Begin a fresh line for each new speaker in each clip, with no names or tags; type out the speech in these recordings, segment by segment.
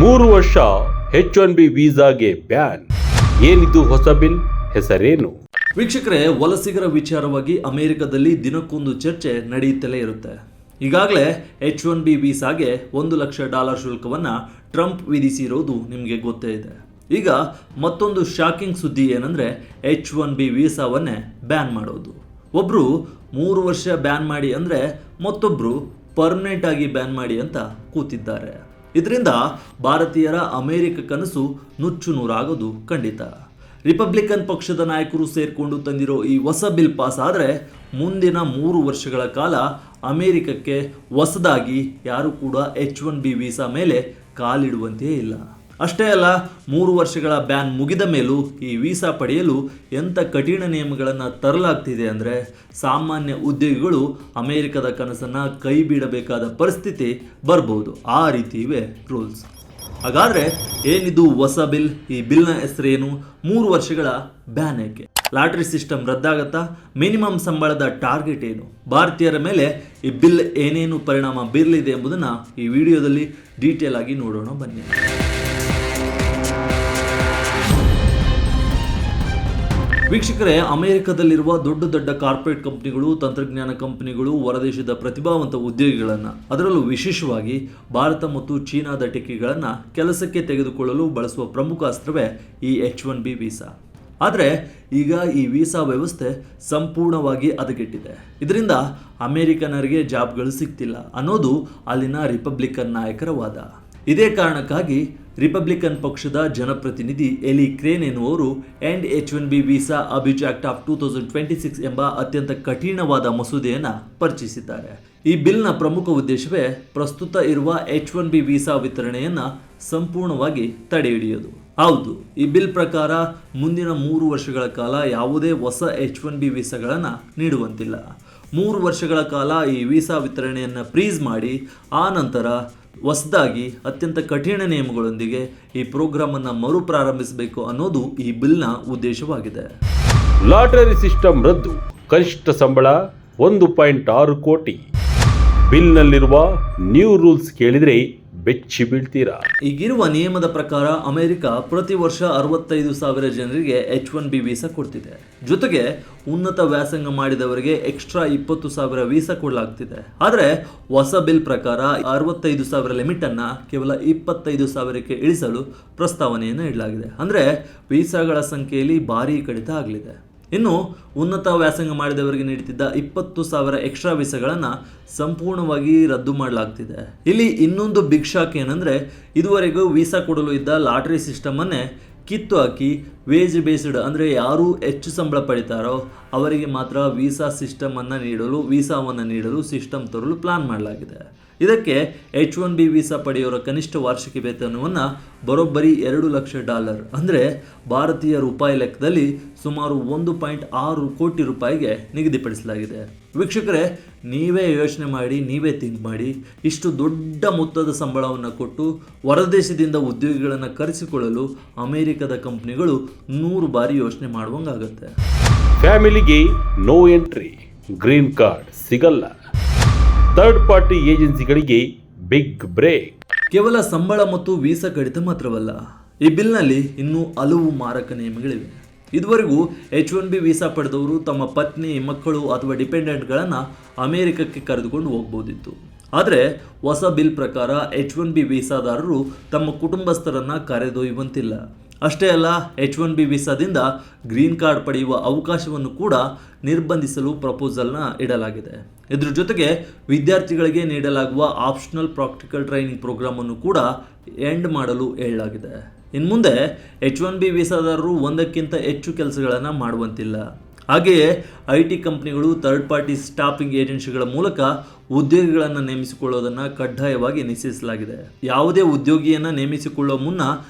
3 ವರ್ಷ H1B ವೀಸಾಗೆ ban. ಏನಿದು ಹೊಸ ಬಿಲ್? ಹೆಸರೇನು?
ವೀಕ್ಷಕರೇ, ವಲಸಿಗರ ವಿಚಾರವಾಗಿ ಅಮೆರಿಕದಲ್ಲಿ ದಿನಕ್ಕೊಂದು ಚರ್ಚೆ ನಡೆಯುತ್ತಲೇ ಇರುತ್ತೆ. ಈಗಾಗಲೇ H1B ವೀಸಾಗೆ $1 ಲಕ್ಷ ಶುಲ್ಕವನ್ನು ಟ್ರಂಪ್ ವಿಧಿಸಿರೋದು ನಿಮಗೆ ಗೊತ್ತೇ ಇದೆ. ಈಗ ಮತ್ತೊಂದು ಶಾಕಿಂಗ್ ಸುದ್ದಿ ಏನಂದರೆ H1B ವೀಸಾವನ್ನೇ ಬ್ಯಾನ್ ಮಾಡೋದು. ಒಬ್ಬರು 3 ವರ್ಷ ಬ್ಯಾನ್ ಮಾಡಿ ಅಂದರೆ ಮತ್ತೊಬ್ಬರು ಪರ್ಮನೆಂಟ್ ಆಗಿ ಬ್ಯಾನ್ ಮಾಡಿ ಅಂತ ಕೂತಿದ್ದಾರೆ. ಇದರಿಂದ ಭಾರತೀಯರ ಅಮೆರಿಕ ಕನಸು ನುಚ್ಚು ನೂರಾಗೋದು ಖಂಡಿತ. ರಿಪಬ್ಲಿಕನ್ ಪಕ್ಷದ ನಾಯಕರು ಸೇರಿಕೊಂಡು ತಂದಿರೋ ಈ ಹೊಸ ಬಿಲ್ ಪಾಸ್ ಆದರೆ ಮುಂದಿನ 3 ವರ್ಷಗಳ ಕಾಲ ಅಮೆರಿಕಕ್ಕೆ ಹೊಸದಾಗಿ ಯಾರು ಕೂಡ H1B ವೀಸಾ ಮೇಲೆ ಕಾಲಿಡುವಂತೆಯೇ ಇಲ್ಲ. ಅಷ್ಟೇ ಅಲ್ಲ, 3 ವರ್ಷಗಳ ಬ್ಯಾನ್ ಮುಗಿದ ಮೇಲೂ ಈ ವೀಸಾ ಪಡೆಯಲು ಎಂಥ ಕಠಿಣ ನಿಯಮಗಳನ್ನು ತರಲಾಗ್ತಿದೆ ಅಂದರೆ ಸಾಮಾನ್ಯ ಉದ್ಯೋಗಿಗಳು ಅಮೆರಿಕದ ಕನಸನ್ನು ಕೈ ಬಿಡಬೇಕಾದ ಪರಿಸ್ಥಿತಿ ಬರ್ಬೋದು. ಆ ರೀತಿ ಇವೆ ರೂಲ್ಸ್. ಹಾಗಾದರೆ ಏನಿದು ಹೊಸ ಬಿಲ್? ಈ ಬಿಲ್ನ ಹೆಸರೇನು? 3 ವರ್ಷಗಳ ಬ್ಯಾನ್ ಏಕೆ? ಲಾಟರಿ ಸಿಸ್ಟಮ್ ರದ್ದಾಗತ್ತಾ? ಮಿನಿಮಮ್ ಸಂಬಳದ ಟಾರ್ಗೆಟ್ ಏನು? ಭಾರತೀಯರ ಮೇಲೆ ಈ ಬಿಲ್ ಏನೇನು ಪರಿಣಾಮ ಬೀರಲಿದೆ ಎಂಬುದನ್ನು ಈ ವಿಡಿಯೋದಲ್ಲಿ ಡೀಟೇಲ್ ಆಗಿ ನೋಡೋಣ ಬನ್ನಿ. ವೀಕ್ಷಕರೇ, ಅಮೆರಿಕದಲ್ಲಿರುವ ದೊಡ್ಡ ದೊಡ್ಡ ಕಾರ್ಪೊರೇಟ್ ಕಂಪನಿಗಳು, ತಂತ್ರಜ್ಞಾನ ಕಂಪನಿಗಳು ಹೊರದೇಶದ ಪ್ರತಿಭಾವಂತ ಉದ್ಯೋಗಿಗಳನ್ನು, ಅದರಲ್ಲೂ ವಿಶೇಷವಾಗಿ ಭಾರತ ಮತ್ತು ಚೀನಾದ ಟೆಕ್ಕಿಗಳನ್ನು ಕೆಲಸಕ್ಕೆ ತೆಗೆದುಕೊಳ್ಳಲು ಬಳಸುವ ಪ್ರಮುಖ ಅಸ್ತ್ರವೇ ಈ H1B ವೀಸಾ. ಆದರೆ ಈಗ ಈ ವೀಸಾ ವ್ಯವಸ್ಥೆ ಸಂಪೂರ್ಣವಾಗಿ ಹದಗೆಟ್ಟಿದೆ. ಇದರಿಂದ ಅಮೆರಿಕನರಿಗೆ ಜಾಬ್ಗಳು ಸಿಗ್ತಿಲ್ಲ ಅನ್ನೋದು ಅಲ್ಲಿನ ರಿಪಬ್ಲಿಕನ್ ನಾಯಕರ ವಾದ. ಇದೇ ಕಾರಣಕ್ಕಾಗಿ ರಿಪಬ್ಲಿಕನ್ ಪಕ್ಷದ ಜನಪ್ರತಿನಿಧಿ ಎಲಿ ಕ್ರೇನ್ ಎನ್ನುವರು end H1B visa abuse act of 2026 ಎಂಬ ಅತ್ಯಂತ ಕಠಿಣವಾದ ಮಸೂದೆಯನ್ನು ಪರಿಚಯಿಸಿದ್ದಾರೆ. ಈ ಬಿಲ್ನ ಪ್ರಮುಖ ಉದ್ದೇಶವೇ ಪ್ರಸ್ತುತ ಇರುವ H1B ವೀಸಾ ವಿತರಣೆಯನ್ನು ಸಂಪೂರ್ಣವಾಗಿ ತಡೆಹಿಡಿಯೋದು. ಹೌದು, ಈ ಬಿಲ್ ಪ್ರಕಾರ ಮುಂದಿನ 3 ವರ್ಷಗಳ ಕಾಲ ಯಾವುದೇ ಹೊಸ H1B ವೀಸಾಗಳನ್ನು ನೀಡುವಂತಿಲ್ಲ. 3 ವರ್ಷಗಳ ಕಾಲ ಈ ವೀಸಾ ವಿತರಣೆಯನ್ನು ಫ್ರೀಸ್ ಮಾಡಿ ಆ ನಂತರ ಹೊಸದಾಗಿ ಅತ್ಯಂತ ಕಠಿಣ ನಿಯಮಗಳೊಂದಿಗೆ ಈ ಪ್ರೋಗ್ರಾಮನ್ನು ಮರುಪ್ರಾರಂಭಿಸಬೇಕು ಅನ್ನೋದು ಈ ಬಿಲ್ನ ಉದ್ದೇಶವಾಗಿದೆ.
ಲಾಟರಿ ಸಿಸ್ಟಮ್ ರದ್ದು, ಕನಿಷ್ಠ ಸಂಬಳ 1.6 ಕೋಟಿ. ಬಿಲ್ನಲ್ಲಿರುವ ನ್ಯೂ ರೂಲ್ಸ್ ಕೇಳಿದರೆ ಬೆಚ್ಚಿ ಬೀಳ್ತೀರಾ.
ಈಗಿರುವ ನಿಯಮದ ಪ್ರಕಾರ ಅಮೆರಿಕ ಪ್ರತಿ ವರ್ಷ 65,000 ಜನರಿಗೆ H1B ವೀಸಾ ಕೊಡ್ತಿದೆ. ಜೊತೆಗೆ ಉನ್ನತ ವ್ಯಾಸಂಗ ಮಾಡಿದವರಿಗೆ ಎಕ್ಸ್ಟ್ರಾ 20,000 ವೀಸಾ ಕೊಡಲಾಗ್ತಿದೆ. ಆದರೆ ಹೊಸ ಬಿಲ್ ಪ್ರಕಾರ 65,000 ಲಿಮಿಟ್ ಅನ್ನ ಕೇವಲ 25,000ಕ್ಕೆ ಇಳಿಸಲು ಪ್ರಸ್ತಾವನೆಯನ್ನು ಇಡಲಾಗಿದೆ. ಅಂದರೆ ವೀಸಾಗಳ ಸಂಖ್ಯೆಯಲ್ಲಿ ಭಾರೀ ಕಡಿತ ಆಗಲಿದೆ. ಇನ್ನು ಉನ್ನತ ವ್ಯಾಸಂಗ ಮಾಡಿದವರಿಗೆ ನೀಡುತ್ತಿದ್ದ 20,000 ಎಕ್ಸ್ಟ್ರಾ ವೀಸಾಗಳನ್ನು ಸಂಪೂರ್ಣವಾಗಿ ರದ್ದು ಮಾಡಲಾಗ್ತಿದೆ. ಇಲ್ಲಿ ಇನ್ನೊಂದು ಬಿಗ್ ಶಾಕ್ ಏನಂದರೆ ಇದುವರೆಗೂ ವೀಸಾ ಕೊಡಲು ಇದ್ದ ಲಾಟರಿ ಸಿಸ್ಟಮನ್ನೇ ಕಿತ್ತು ಹಾಕಿ ವೇಜ್ ಬೇಸ್ಡ್ ಅಂದರೆ ಯಾರು ಹೆಚ್ಚು ಸಂಬಳ ಪಡಿತಾರೋ ಅವರಿಗೆ ಮಾತ್ರ ವೀಸಾವನ್ನು ನೀಡಲು ಸಿಸ್ಟಮ್ ತರಲು ಪ್ಲಾನ್ ಮಾಡಲಾಗಿದೆ. ಇದಕ್ಕೆ H1B ವೀಸಾ ಪಡೆಯೋರ ಕನಿಷ್ಠ ವಾರ್ಷಿಕ ವೇತನವನ್ನು ಬರೋಬ್ಬರಿ $2 ಲಕ್ಷ ಅಂದರೆ ಭಾರತೀಯ ರೂಪಾಯಿ ಲೆಕ್ಕದಲ್ಲಿ ಸುಮಾರು 1.6 ಕೋಟಿ ರೂಪಾಯಿಗೆ ನಿಗದಿಪಡಿಸಲಾಗಿದೆ. ವೀಕ್ಷಕರೇ, ನೀವೇ ಯೋಚನೆ ಮಾಡಿ, ನೀವೇ ಥಿಂಕ್ ಮಾಡಿ, ಇಷ್ಟು ದೊಡ್ಡ ಮೊತ್ತದ ಸಂಬಳವನ್ನು ಕೊಟ್ಟು ಹೊರದೇಶದಿಂದ ಉದ್ಯೋಗಿಗಳನ್ನು ಕರೆಸಿಕೊಳ್ಳಲು ಅಮೆರಿಕದ ಕಂಪನಿಗಳು 100 ಬಾರಿ ಯೋಚನೆ ಮಾಡುವಂಗಾಗುತ್ತೆ.
ಫ್ಯಾಮಿಲಿಗೆ ನೋ ಎಂಟ್ರಿ, ಗ್ರೀನ್ ಕಾರ್ಡ್ ಸಿಗಲ್ಲ. ಥರ್ಡ್ ಪಾರ್ಟಿ ಏಜೆನ್ಸಿಗಳಿಗೆ ಬಿಗ್ ಬ್ರೇಕ್.
ಕೇವಲ ಸಂಬಳ ಮತ್ತು ವೀಸಾ ಕಡಿತ ಮಾತ್ರವಲ್ಲ, ಈ ಬಿಲ್ನಲ್ಲಿ ಇನ್ನೂ ಹಲವು ಮಾರಕ ನಿಯಮಗಳಿವೆ. ಇದುವರೆಗೂ H1B ವೀಸಾ ಪಡೆದವರು ತಮ್ಮ ಪತ್ನಿ, ಮಕ್ಕಳು ಅಥವಾ ಡಿಪೆಂಡೆಂಟ್ಗಳನ್ನು ಅಮೆರಿಕಕ್ಕೆ ಕರೆದುಕೊಂಡು ಹೋಗ್ಬೋದಿತ್ತು. ಆದರೆ ಹೊಸ ಬಿಲ್ ಪ್ರಕಾರ H1B ವೀಸಾದಾರರು ತಮ್ಮ ಕುಟುಂಬಸ್ಥರನ್ನು ಕರೆದೊಯ್ಯುವಂತಿಲ್ಲ. ಅಷ್ಟೇ ಅಲ್ಲ, H1B ವೀಸಾದಿಂದ ಗ್ರೀನ್ ಕಾರ್ಡ್ ಪಡೆಯುವ ಅವಕಾಶವನ್ನು ಕೂಡ ನಿರ್ಬಂಧಿಸಲು ಪ್ರಪೋಸಲ್ನ ಇಡಲಾಗಿದೆ. ಇದರ ಜೊತೆಗೆ ವಿದ್ಯಾರ್ಥಿಗಳಿಗೆ ನೀಡಲಾಗುವ ಆಪ್ಷನಲ್ ಪ್ರಾಕ್ಟಿಕಲ್ ಟ್ರೈನಿಂಗ್ ಪ್ರೋಗ್ರಾಮನ್ನು ಕೂಡ ಎಂಡ್ ಮಾಡಲು ಹೇಳಲಾಗಿದೆ. ಇನ್ನು ಮುಂದೆ H1B ವೀಸಾದಾರರು ಒಂದಕ್ಕಿಂತ ಹೆಚ್ಚು ಕೆಲಸಗಳನ್ನು ಮಾಡುವಂತಿಲ್ಲ. ಹಾಗೆಯೇ IT ಕಂಪನಿಗಳು ಥರ್ಡ್ ಪಾರ್ಟಿ ಸ್ಟಾಫಿಂಗ್ ಏಜೆನ್ಸಿಗಳ ಮೂಲಕ ಉದ್ಯೋಗಿಗಳನ್ನು ನೇಮಿಸಿಕೊಳ್ಳೋದನ್ನು ಕಡ್ಡಾಯವಾಗಿ ನಿಷೇಧಿಸಲಾಗಿದೆ. ಯಾವುದೇ ಉದ್ಯೋಗಿಯನ್ನು ನೇಮಿಸಿಕೊಳ್ಳುವ ಮುನ್ನ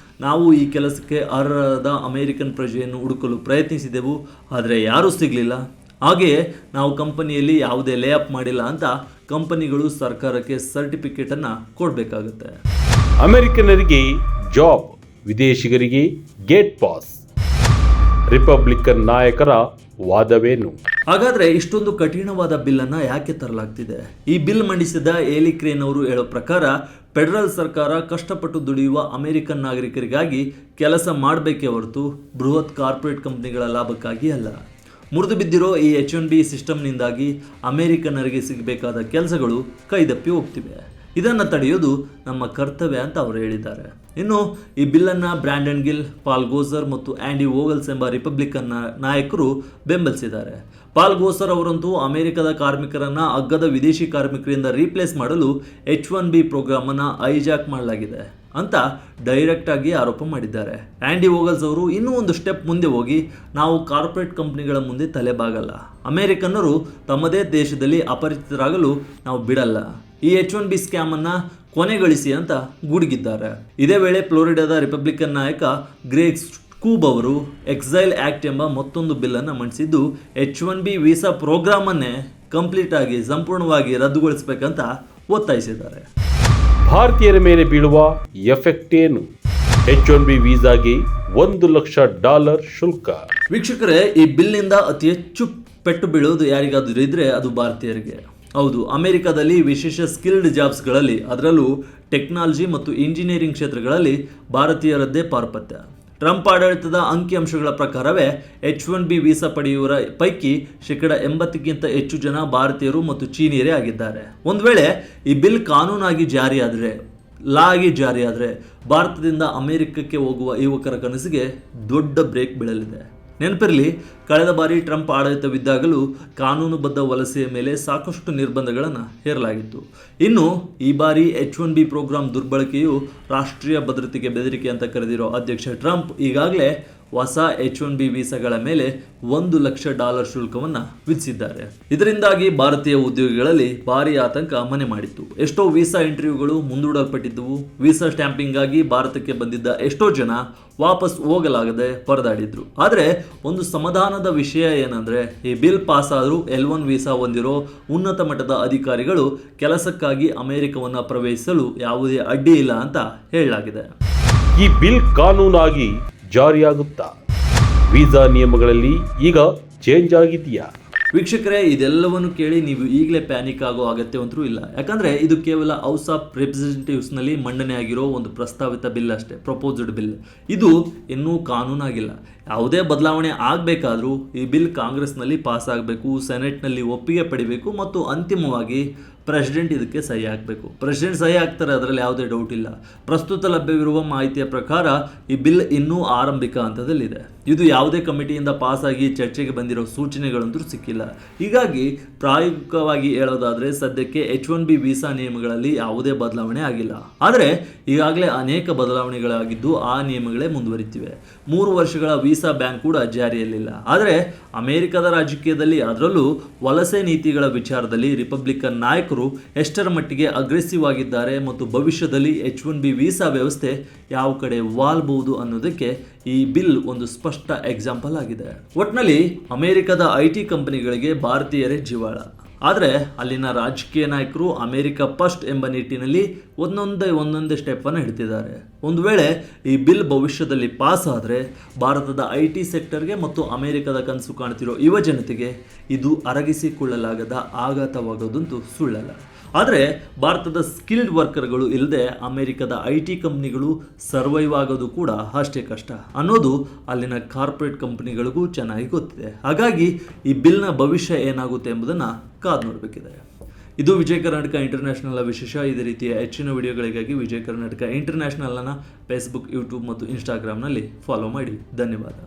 ನಾವು ಈ ಕೆಲಸಕ್ಕೆ ಅರ್ಹರಾದ ಅಮೆರಿಕನ್ ಪ್ರಜೆಯನ್ನು ಹುಡುಕಲು ಪ್ರಯತ್ನಿಸಿದೆವು, ಆದರೆ ಯಾರೂ ಸಿಗಲಿಲ್ಲ. ಹಾಗೆಯೇ ನಾವು ಕಂಪನಿಯಲ್ಲಿ ಯಾವುದೇ ಲೇ ಆಫ್ ಮಾಡಿಲ್ಲ ಅಂತ ಕಂಪನಿಗಳು ಸರ್ಕಾರಕ್ಕೆ ಸರ್ಟಿಫಿಕೇಟನ್ನು ಕೊಡಬೇಕಾಗುತ್ತೆ.
ಅಮೆರಿಕನರಿಗೆ ಜಾಬ್, ವಿದೇಶಿಗರಿಗೆ ಗೇಟ್ ಪಾಸ್. ರಿಪಬ್ಲಿಕನ್ ನಾಯಕರ ವಾದವೇನು?
ಹಾಗಾದ್ರೆ ಇಷ್ಟೊಂದು ಕಠಿಣವಾದ ಬಿಲ್ ಅನ್ನ ಯಾಕೆ ತರಲಾಗ್ತಿದೆ? ಈ ಬಿಲ್ ಮಂಡಿಸಿದ ಏಲಿ ಕ್ರೇನ್ ಅವರು ಹೇಳೋ ಪ್ರಕಾರ ಫೆಡರಲ್ ಸರ್ಕಾರ ಕಷ್ಟಪಟ್ಟು ದುಡಿಯುವ ಅಮೆರಿಕನ್ ನಾಗರಿಕರಿಗಾಗಿ ಕೆಲಸ ಮಾಡಬೇಕೇ ಹೊರತು ಬೃಹತ್ ಕಾರ್ಪೊರೇಟ್ ಕಂಪನಿಗಳ ಲಾಭಕ್ಕಾಗಿ ಅಲ್ಲ. ಮುರಿದು ಬಿದ್ದಿರೋ ಈ H-1B ಸಿಸ್ಟಮ್ನಿಂದಾಗಿ ಅಮೆರಿಕನ್ನರಿಗೆ ಸಿಗಬೇಕಾದ ಕೆಲಸಗಳು ಕೈದಪ್ಪಿ ಹೋಗ್ತಿವೆ. ಇದನ್ನು ತಡೆಯೋದು ನಮ್ಮ ಕರ್ತವ್ಯ ಅಂತ ಅವರು ಹೇಳಿದ್ದಾರೆ. ಇನ್ನು ಈ ಬಿಲ್ಲನ್ನು ಬ್ರ್ಯಾಂಡನ್ ಗಿಲ್, ಪಾಲ್ ಗೋಸರ್ ಮತ್ತು ಆ್ಯಂಡಿ ವೋಗಲ್ಸ್ ಎಂಬ ರಿಪಬ್ಲಿಕನ್ ನಾಯಕರು ಬೆಂಬಲಿಸಿದ್ದಾರೆ. ಪಾಲ್ ಗೋಸರ್ ಅವರಂತೂ ಅಮೆರಿಕದ ಕಾರ್ಮಿಕರನ್ನ ಅಗ್ಗದ ವಿದೇಶಿ ಕಾರ್ಮಿಕರಿಂದ ರೀಪ್ಲೇಸ್ ಮಾಡಲು H-1B ಪ್ರೋಗ್ರಾಮ್ ಅನ್ನು ಹೈಜಾಕ್ ಮಾಡಲಾಗಿದೆ ಅಂತ ಡೈರೆಕ್ಟ್ ಆಗಿ ಆರೋಪ ಮಾಡಿದ್ದಾರೆ. ಆ್ಯಂಡಿ ವೋಗಲ್ಸ್ ಅವರು ಇನ್ನೂ ಒಂದು ಸ್ಟೆಪ್ ಮುಂದೆ ಹೋಗಿ, ನಾವು ಕಾರ್ಪೊರೇಟ್ ಕಂಪನಿಗಳ ಮುಂದೆ ತಲೆಬಾಗಲ್ಲ, ಅಮೆರಿಕನ್ನರು ತಮ್ಮದೇ ದೇಶದಲ್ಲಿ ಅಪರಿಚಿತರಾಗಲು ನಾವು ಬಿಡಲ್ಲ, ಈ H-1B ಸ್ಕ್ಯಾಮ್ ಅನ್ನ ಕೊನೆಗಳಿಸಿ ಅಂತ ಗುಡುಗಿದ್ದಾರೆ. ಇದೇ ವೇಳೆ ಫ್ಲೋರಿಡಾದ ರಿಪಬ್ಲಿಕನ್ ನಾಯಕ ಗ್ರೇಗ್ ಸ್ಕೂಬ್ ಅವರು ಎಕ್ಸೈಲ್ ಆಕ್ಟ್ ಎಂಬ ಮತ್ತೊಂದು ಬಿಲ್ ಅನ್ನು ಮಂಡಿಸಿದ್ದು H-1B ವೀಸಾ ಪ್ರೋಗ್ರಾಮ್ ಅನ್ನೇ ಕಂಪ್ಲೀಟ್ ಆಗಿ ಸಂಪೂರ್ಣವಾಗಿ ರದ್ದುಗೊಳಿಸಬೇಕಂತ ಒತ್ತಾಯಿಸಿದ್ದಾರೆ.
ಭಾರತೀಯರ ಮೇಲೆ ಬೀಳುವ ಎಫೆಕ್ಟ್ ಏನು? H-1B ವೀಸಾಗೆ $1,00,000 ಶುಲ್ಕ.
ವೀಕ್ಷಕರೇ, ಈ ಬಿಲ್ನಿಂದ ಅತಿ ಹೆಚ್ಚು ಪೆಟ್ಟು ಬೀಳೋದು ಯಾರಿಗಾದರೂ ಇದ್ರೆ ಅದು ಭಾರತೀಯರಿಗೆ. ಹೌದು, ಅಮೆರಿಕದಲ್ಲಿ ವಿಶೇಷ ಸ್ಕಿಲ್ಡ್ ಜಾಬ್ಸ್ಗಳಲ್ಲಿ, ಅದರಲ್ಲೂ ಟೆಕ್ನಾಲಜಿ ಮತ್ತು ಇಂಜಿನಿಯರಿಂಗ್ ಕ್ಷೇತ್ರಗಳಲ್ಲಿ ಭಾರತೀಯರದ್ದೇ ಪಾರುಪತ್ಯ. ಟ್ರಂಪ್ ಆಡಳಿತದ ಅಂಕಿಅಂಶಗಳ ಪ್ರಕಾರವೇ H-1B ವೀಸಾ ಪಡೆಯುವರ ಪೈಕಿ 80%ಕ್ಕಿಂತ ಹೆಚ್ಚು ಜನ ಭಾರತೀಯರು ಮತ್ತು ಚೀನಿಯರೇ ಆಗಿದ್ದಾರೆ. ಒಂದು ವೇಳೆ ಈ ಬಿಲ್ ಕಾನೂನಾಗಿ ಜಾರಿಯಾದರೆ ಭಾರತದಿಂದ ಅಮೆರಿಕಕ್ಕೆ ಹೋಗುವ ಯುವಕರ ಕನಸಿಗೆ ದೊಡ್ಡ ಬ್ರೇಕ್ ಬೀಳಲಿದೆ. ನೆನಪಿರಲಿ, ಕಳೆದ ಬಾರಿ ಟ್ರಂಪ್ ಆಡಳಿತವಿದ್ದಾಗಲೂ ಕಾನೂನುಬದ್ಧ ವಲಸೆಯ ಮೇಲೆ ಸಾಕಷ್ಟು ನಿರ್ಬಂಧಗಳನ್ನು ಹೇರಲಾಗಿತ್ತು. ಇನ್ನು ಈ ಬಾರಿ H-1B ಪ್ರೋಗ್ರಾಂ ದುರ್ಬಳಕೆಯು ರಾಷ್ಟ್ರೀಯ ಭದ್ರತೆಗೆ ಬೆದರಿಕೆ ಅಂತ ಕರೆದಿರೋ ಅಧ್ಯಕ್ಷ ಟ್ರಂಪ್ ಈಗಾಗಲೇ ಹೊಸ H-1B ವೀಸಾಗಳ ಮೇಲೆ $1,00,000 ಶುಲ್ಕವನ್ನು ವಿಧಿಸಿದ್ದಾರೆ. ಇದರಿಂದಾಗಿ ಭಾರತೀಯ ಉದ್ಯೋಗಿಗಳಲ್ಲಿ ಭಾರಿ ಆತಂಕ ಮನೆ ಮಾಡಿತ್ತು. ಎಷ್ಟೋ ವೀಸಾ ಇಂಟರ್ವ್ಯೂಗಳು ಮುಂದೂಡಲ್ಪಟ್ಟಿದ್ದವು. ವೀಸಾ ಸ್ಟ್ಯಾಂಪಿಂಗ್ ಆಗಿ ಭಾರತಕ್ಕೆ ಬಂದಿದ್ದ ಎಷ್ಟೋ ಜನ ವಾಪಸ್ ಹೋಗಲಾಗದೆ ಪರದಾಡಿದ್ರು. ಆದರೆ ಒಂದು ಸಮಾಧಾನದ ವಿಷಯ ಏನಂದ್ರೆ, ಈ ಬಿಲ್ ಪಾಸ್ ಆದರೂ L-1 ವೀಸಾ ಹೊಂದಿರೋ ಉನ್ನತ ಮಟ್ಟದ ಅಧಿಕಾರಿಗಳು ಕೆಲಸಕ್ಕಾಗಿ ಅಮೆರಿಕವನ್ನು ಪ್ರವೇಶಿಸಲು ಯಾವುದೇ ಅಡ್ಡಿ ಇಲ್ಲ ಅಂತ ಹೇಳಲಾಗಿದೆ.
ಈ ಬಿಲ್ ಕಾನೂನಾಗಿ ಜಾರಿಯಾಗುತ್ತಾ? ವೀಸಾ ನಿಯಮಗಳಲ್ಲಿ ಈಗ ಚೇಂಜ್ ಆಗಿದೆಯಾ?
ವೀಕ್ಷಕರೇ, ಇದೆಲ್ಲವನ್ನು ಕೇಳಿ ನೀವು ಈಗಲೇ ಪ್ಯಾನಿಕ್ ಆಗೋ ಅಗತ್ಯವಂತೂ ಇಲ್ಲ. ಯಾಕಂದರೆ ಇದು ಕೇವಲ ಹೌಸ್ ಆಫ್ ರೆಪ್ರೆಸೆಂಟೇಟಿವ್ಸ್ನಲ್ಲಿ ಮಂಡನೆ ಆಗಿರೋ ಒಂದು ಪ್ರಸ್ತಾವಿತ ಬಿಲ್ ಅಷ್ಟೇ, ಪ್ರಪೋಸ್ಡ್ ಬಿಲ್. ಇದು ಇನ್ನೂ ಕಾನೂನಾಗಿಲ್ಲ. ಯಾವುದೇ ಬದಲಾವಣೆ ಆಗಬೇಕಾದ್ರೂ ಈ ಬಿಲ್ ಕಾಂಗ್ರೆಸ್ನಲ್ಲಿ ಪಾಸ್ ಆಗಬೇಕು, ಸೆನೆಟ್ನಲ್ಲಿ ಒಪ್ಪಿಗೆ ಪಡಿಬೇಕು ಮತ್ತು ಅಂತಿಮವಾಗಿ ಪ್ರೆಸಿಡೆಂಟ್ ಇದಕ್ಕೆ ಸಹಿ ಹಾಕಬೇಕು. ಪ್ರೆಸಿಡೆಂಟ್ ಸಹಿ ಹಾಕ್ತಾರೆ, ಅದರಲ್ಲಿ ಯಾವುದೇ ಡೌಟ್ ಇಲ್ಲ. ಪ್ರಸ್ತುತ ಲಭ್ಯವಿರುವ ಮಾಹಿತಿಯ ಪ್ರಕಾರ ಈ ಬಿಲ್ ಇನ್ನೂ ಆರಂಭಿಕ ಹಂತದಲ್ಲಿದೆ. ಇದು ಯಾವುದೇ ಕಮಿಟಿಯಿಂದ ಪಾಸ್ ಆಗಿ ಚರ್ಚೆಗೆ ಬಂದಿರೋ ಸೂಚನೆಗಳಂತೂ ಸಿಕ್ಕಿಲ್ಲ. ಹೀಗಾಗಿ ಪ್ರಾಯೋಗಿಕವಾಗಿ ಹೇಳೋದಾದರೆ ಸದ್ಯಕ್ಕೆ H-1B ವೀಸಾ ನಿಯಮಗಳಲ್ಲಿ ಯಾವುದೇ ಬದಲಾವಣೆ ಆಗಿಲ್ಲ. ಆದರೆ ಈಗಾಗಲೇ ಅನೇಕ ಬದಲಾವಣೆಗಳಾಗಿದ್ದು ಆ ನಿಯಮಗಳೇ ಮುಂದುವರಿತಿವೆ. 3 ವರ್ಷಗಳ ವೀಸಾ ಬ್ಯಾನ್ ಕೂಡ ಜಾರಿಯಲ್ಲಿಲ್ಲ. ಆದರೆ ಅಮೆರಿಕದ ರಾಜಕೀಯದಲ್ಲಿ, ಅದರಲ್ಲೂ ವಲಸೆ ನೀತಿಗಳ ವಿಚಾರದಲ್ಲಿ ರಿಪಬ್ಲಿಕನ್ ನಾಯಕರು ಎಷ್ಟರ ಮಟ್ಟಿಗೆ ಅಗ್ರೆಸಿವ್ ಆಗಿದ್ದಾರೆ ಮತ್ತು ಭವಿಷ್ಯದಲ್ಲಿ H-1B ವೀಸಾ ವ್ಯವಸ್ಥೆ ಯಾವ ಕಡೆ ವಾಲ್ಬಹುದು ಅನ್ನೋದಕ್ಕೆ ಈ ಬಿಲ್ ಒಂದು ಸ್ಪಷ್ಟ ಎಕ್ಸಾಂಪಲ್ ಆಗಿದೆ. ಒಟ್ನಲ್ಲಿ ಅಮೆರಿಕದ IT ಕಂಪನಿಗಳಿಗೆ ಭಾರತೀಯರೇ ಜೀವಾಳ. ಆದರೆ ಅಲ್ಲಿನ ರಾಜಕೀಯ ನಾಯಕರು ಅಮೆರಿಕ ಫಸ್ಟ್ ಎಂಬ ನಿಟ್ಟಿನಲ್ಲಿ ಒಂದೊಂದೇ ಸ್ಟೆಪ್ಪನ್ನು ಹಿಡಿತಿದ್ದಾರೆ. ಒಂದು ವೇಳೆ ಈ ಬಿಲ್ ಭವಿಷ್ಯದಲ್ಲಿ ಪಾಸ್ ಆದರೆ ಭಾರತದ IT ಸೆಕ್ಟರ್ಗೆ ಮತ್ತು ಅಮೆರಿಕದ ಕನಸು ಕಾಣ್ತಿರೋ ಯುವ ಜನತೆಗೆ ಇದು ಅರಗಿಸಿಕೊಳ್ಳಲಾಗದ ಆಘಾತವಾಗೋದಂತೂ ಸುಳ್ಳಲ್ಲ. ಆದರೆ ಭಾರತದ ಸ್ಕಿಲ್ಡ್ ವರ್ಕರ್ಗಳು ಇಲ್ಲದೆ ಅಮೆರಿಕದ IT ಕಂಪ್ನಿಗಳು ಸರ್ವೈವ್ ಆಗೋದು ಕೂಡ ಅಷ್ಟೇ ಕಷ್ಟ ಅನ್ನೋದು ಅಲ್ಲಿನ ಕಾರ್ಪೊರೇಟ್ ಕಂಪ್ನಿಗಳಿಗೂ ಚೆನ್ನಾಗಿ ಗೊತ್ತಿದೆ. ಹಾಗಾಗಿ ಈ ಬಿಲ್ನ ಭವಿಷ್ಯ ಏನಾಗುತ್ತೆ ಎಂಬುದನ್ನು ಕಾದು ನೋಡಬೇಕಿದೆ. ಇದು ವಿಜಯ ಕರ್ನಾಟಕ ಇಂಟರ್ನ್ಯಾಷನಲ್ ವಿಶೇಷ. ಇದೇ ರೀತಿಯ ಹೆಚ್ಚಿನ ವಿಡಿಯೋಗಳಿಗಾಗಿ ವಿಜಯ ಕರ್ನಾಟಕ ಇಂಟರ್ನ್ಯಾಷನಲ್ನ ಫೇಸ್ಬುಕ್, ಯೂಟ್ಯೂಬ್ ಮತ್ತು ಇನ್ಸ್ಟಾಗ್ರಾಮ್ನಲ್ಲಿ ಫಾಲೋ ಮಾಡಿ. ಧನ್ಯವಾದ.